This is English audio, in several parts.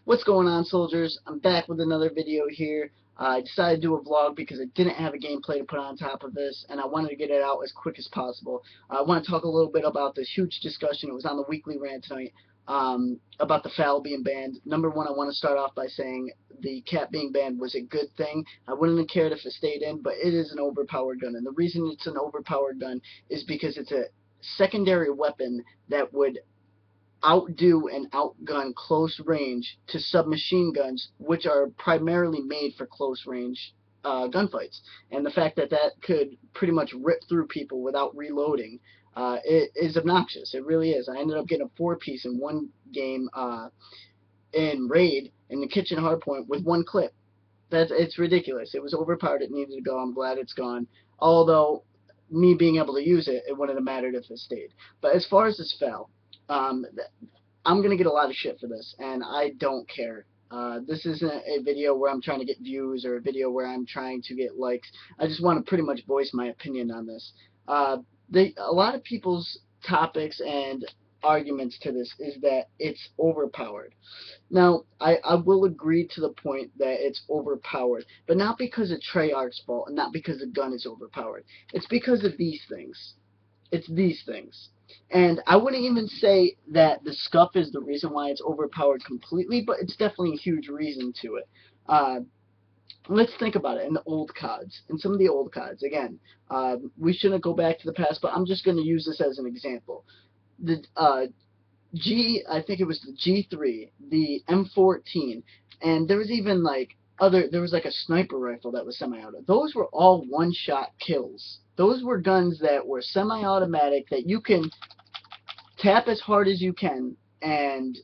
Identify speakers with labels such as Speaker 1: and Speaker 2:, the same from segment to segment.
Speaker 1: What's going on, soldiers? I'm back with another video here. I decided to do a vlog because I didn't have a gameplay to put on top of this, and I wanted to get it out as quick as possible. I want to talk a little bit about this huge discussion. It was on the weekly rant tonight about the FAL being banned. Number one, I want to start off by saying the cap being banned was a good thing. I wouldn't have cared if it stayed in, but it is an overpowered gun, and the reason it's an overpowered gun is because it's a secondary weapon that would outdo and outgun close range to submachine guns, which are primarily made for close range gunfights. And the fact that that could pretty much rip through people without reloading it is obnoxious. It really is. I ended up getting a 4-piece in one game in Raid in the kitchen hardpoint with one clip. It's ridiculous. It was overpowered. It needed to go. I'm glad it's gone. Although me being able to use it, it wouldn't have mattered if it stayed. But as far as this FAL, I'm going to get a lot of shit for this, and I don't care. This isn't a video where I'm trying to get views or a video where I'm trying to get likes. I just want to pretty much voice my opinion on this. A lot of people's topics and arguments to this is that it's overpowered. Now, I will agree to the point that it's overpowered, but not because of Treyarch's fault and not because the gun is overpowered. It's because of these things. It's these things. And I wouldn't even say that the scuff is the reason why it's overpowered completely, but it's definitely a huge reason to it. Let's think about it in the old CODs, in some of the old CODs. Again, we shouldn't go back to the past, but I'm just going to use this as an example. The I think it was the G3, the M14, and there was even like there was like a sniper rifle that was semi-auto. Those were all one-shot kills. Those were guns that were semi-automatic that you can tap as hard as you can and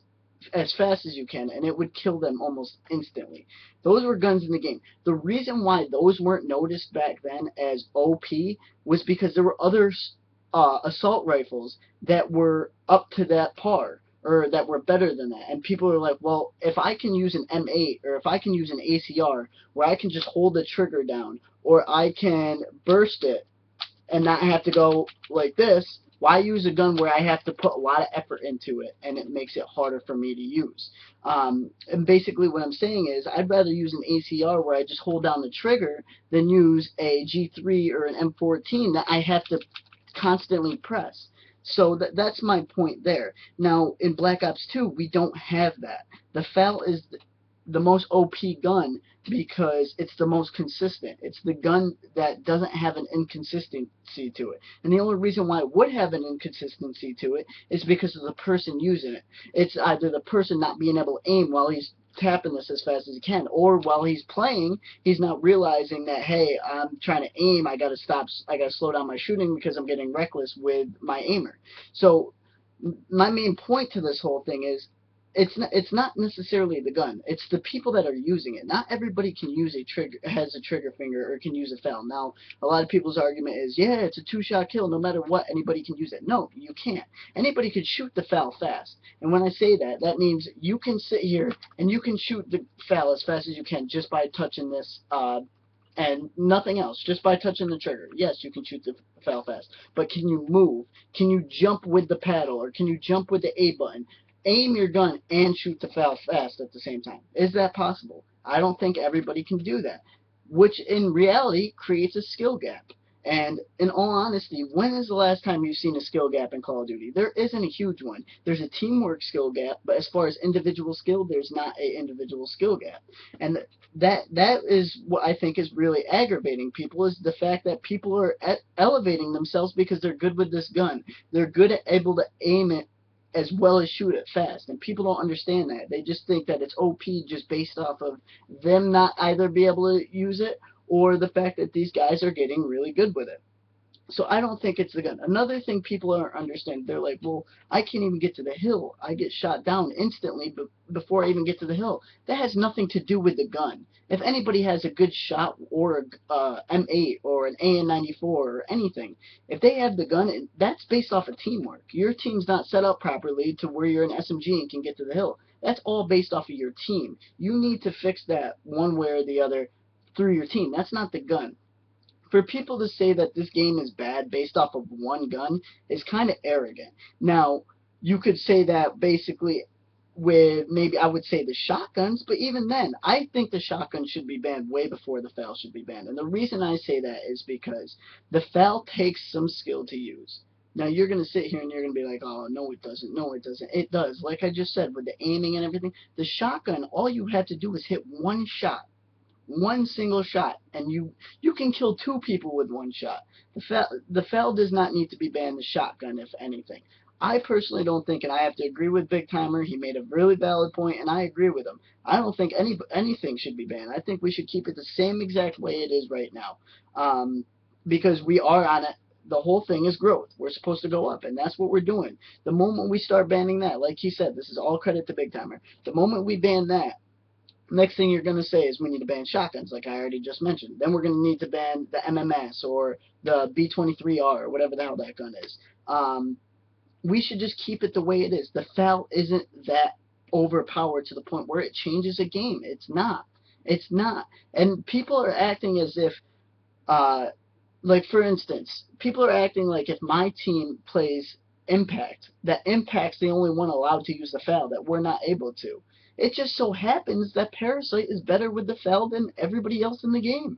Speaker 1: as fast as you can, and it would kill them almost instantly. Those were guns in the game. The reason why those weren't noticed back then as OP was because there were other assault rifles that were up to that par, or that were better than that. And people are like, well, if I can use an M8, or if I can use an ACR, where I can just hold the trigger down, or I can burst it and not have to go like this, why use a gun where I have to put a lot of effort into it and it makes it harder for me to use? And basically what I'm saying is I'd rather use an ACR where I just hold down the trigger than use a G3 or an M14 that I have to constantly press. So that's my point there. Now, in Black Ops 2, we don't have that. The FAL is the most OP gun because it's the most consistent. It's the gun that doesn't have an inconsistency to it. And the only reason why it would have an inconsistency to it is because of the person using it. It's either the person not being able to aim while he's tapping this as fast as he can, or while he's playing, he's not realizing that, hey, I'm trying to aim, I gotta stop, I gotta slow down my shooting because I'm getting reckless with my aimer. So my main point to this whole thing is it's not necessarily the gun. It's the people that are using it. Not everybody can use a trigger, has a trigger finger, or can use a FAL. Now, a lot of people's argument is, yeah, it's a 2-shot kill. No matter what, anybody can use it. No, you can't. Anybody can shoot the FAL fast. And when I say that, that means you can sit here and you can shoot the FAL as fast as you can just by touching this and nothing else, just by touching the trigger. Yes, you can shoot the FAL fast, but can you move? Can you jump with the paddle, or can you jump with the A button? Aim your gun and shoot the FAL fast at the same time. Is that possible? I don't think everybody can do that, which in reality creates a skill gap. And in all honesty, when is the last time you've seen a skill gap in Call of Duty? There isn't a huge one. There's a teamwork skill gap, but as far as individual skill, there's not an individual skill gap. And that is what I think is really aggravating people, is the fact that people are elevating themselves because they're good with this gun. They're good at able to aim it as well as shoot it fast, and people don't understand that. They just think that it's OP just based off of them not either be able to use it or the fact that these guys are getting really good with it. So I don't think it's the gun. Another thing people don't understand, they're like, well, I can't even get to the hill. I get shot down instantly before I even get to the hill. That has nothing to do with the gun. If anybody has a good shot, or a M8 or an AN-94 or anything, if they have the gun, that's based off of teamwork. Your team's not set up properly to where you're an SMG and can get to the hill. That's all based off of your team. You need to fix that one way or the other through your team. That's not the gun. For people to say that this game is bad based off of one gun is kind of arrogant. Now, you could say that basically with maybe I would say the shotguns, but even then, I think the shotgun should be banned way before the FAL should be banned. And the reason I say that is because the FAL takes some skill to use. Now you're gonna sit here and you're gonna be like, oh no it doesn't, no it doesn't. It does. Like I just said, with the aiming and everything, the shotgun, all you have to do is hit one shot, one single shot, and you can kill two people with one shot. The FAL does not need to be banned. The shotgun, if anything. I personally don't think, and I have to agree with Big Timer. He made a really valid point, and I agree with him. I don't think anything should be banned. I think we should keep it the same exact way it is right now, because we are on it. The whole thing is growth. We're supposed to go up, and that's what we're doing. The moment we start banning that, like he said, this is all credit to Big Timer. The moment we ban that, next thing you're going to say is we need to ban shotguns, like I already just mentioned. Then we're going to need to ban the MMS or the B23R or whatever the hell that gun is. We should just keep it the way it is. The FAL isn't that overpowered to the point where it changes a game. It's not. It's not. And people are acting as if, like for instance, people are acting like if my team plays Impact, that Impact's the only one allowed to use the FAL, that we're not able to. It just so happens that Parasite is better with the FAL than everybody else in the game.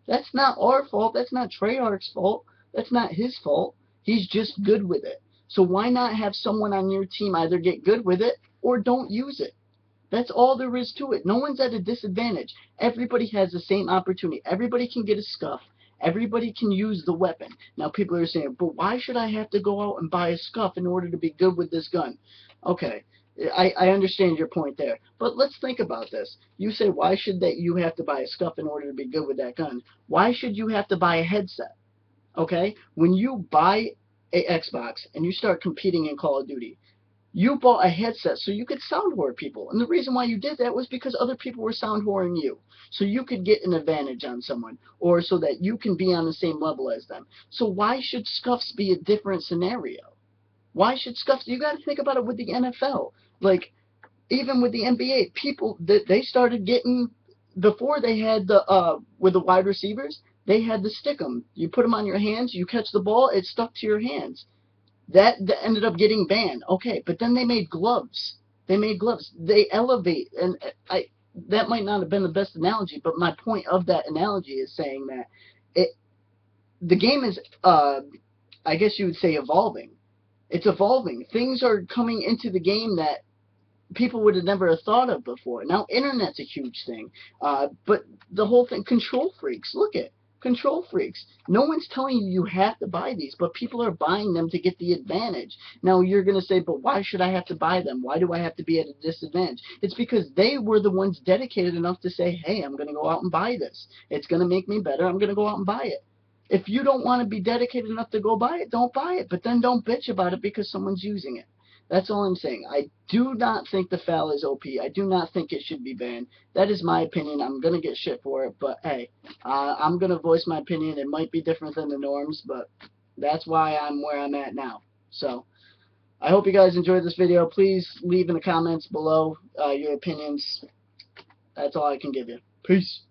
Speaker 1: That's not our fault. That's not Treyarch's fault. That's not his fault. He's just good with it. So why not have someone on your team either get good with it or don't use it? That's all there is to it. No one's at a disadvantage. Everybody has the same opportunity. Everybody can get a scuff. Everybody can use the weapon. Now people are saying, but why should I have to go out and buy a scuff in order to be good with this gun? Okay, I understand your point there. But let's think about this. You say, why should that you have to buy a scuff in order to be good with that gun? Why should you have to buy a headset? Okay? When you buy a Xbox and you start competing in Call of Duty, you bought a headset so you could sound whore people. And the reason why you did that was because other people were sound whoring you. So you could get an advantage on someone, or so that you can be on the same level as them. So why should scuffs be a different scenario? Why should scuffs? You got to think about it with the NFL. Like, even with the NBA, people, they started getting, before they had the, with the wide receivers, they had to stick them. You put them on your hands, you catch the ball, it stuck to your hands. That ended up getting banned. Okay, but then they made gloves. They made gloves. They elevate, and that might not have been the best analogy, but my point of that analogy is saying that the game is, I guess you would say, evolving. It's evolving. Things are coming into the game that people would have never thought of before. Now, internet's a huge thing, but the whole thing, control freaks, look at control freaks. No one's telling you you have to buy these, but people are buying them to get the advantage. Now, you're going to say, but why should I have to buy them? Why do I have to be at a disadvantage? It's because they were the ones dedicated enough to say, hey, I'm going to go out and buy this. It's going to make me better. I'm going to go out and buy it. If you don't want to be dedicated enough to go buy it, don't buy it. But then don't bitch about it because someone's using it. That's all I'm saying. I do not think the FAL is OP. I do not think it should be banned. That is my opinion. I'm going to get shit for it, but hey, I'm going to voice my opinion. It might be different than the norms, but that's why I'm where I'm at now. So, I hope you guys enjoyed this video. Please leave in the comments below your opinions. That's all I can give you. Peace.